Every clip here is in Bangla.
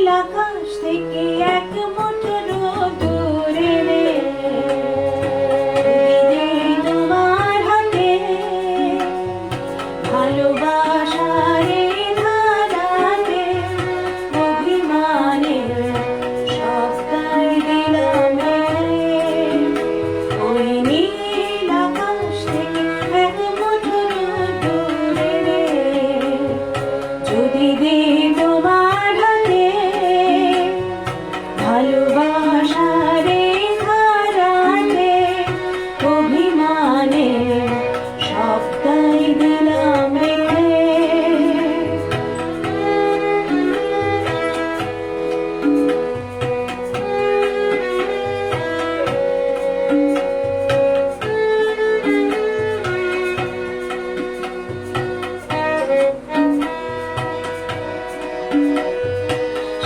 নীল আকাশ থেকে এক মুঠো রোদ্দুর এনে দিই তোমার হাতে, ভালোবাসার এই ধারাতে অভিমানে সবটাই দিলাম রে। ওই নীল আকাশ থেকে এক মুঠো রোদ্দুর এনে যদি দিই তোমার হাতে, ভালোবাসার এই ধারাতে অভিমানে সবটাই দিলাম রেখে।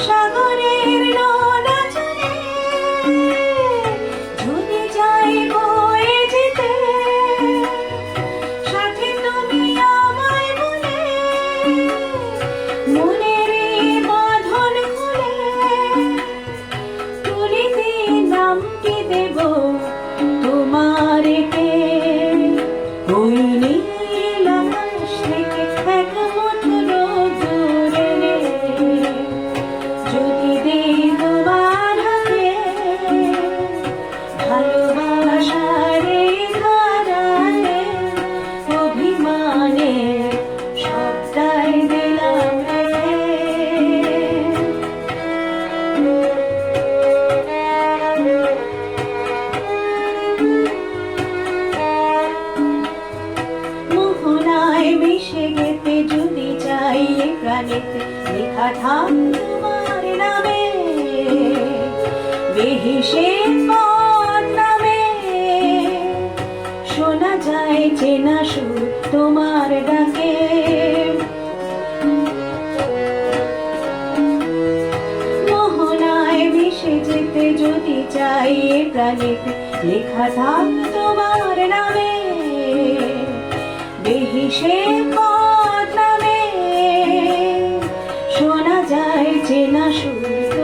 সাগরের নোনা জলে যদি যাই বয়ে যেতে, সাথে তুমি আমায় বলে মনের এই বাঁধন খুলে, তুলিতে নামটি দেব তোমার কে। ওই নীল আকাশ থেকে এক মুঠো রোদ্দুর এনে যদি দিই তোমার হাতে, ভালোবাসার এই ধারাতে অভিমানে সবটাই দিলাম রে। মোহনায় মিশে গেতে যদি চাই এ প্রাণেতে, লেখা থাক তোমার নামে বেহেশে পথ নামে, শোনা যায় চেনা সুর তোমার ডাকে। মোহনায় মিশে যেতে যদি চাই এ প্রাণেতে, লেখা থাক তোমার নামে বেহেশে পথ নামে, শোনা যায় চেনা সুর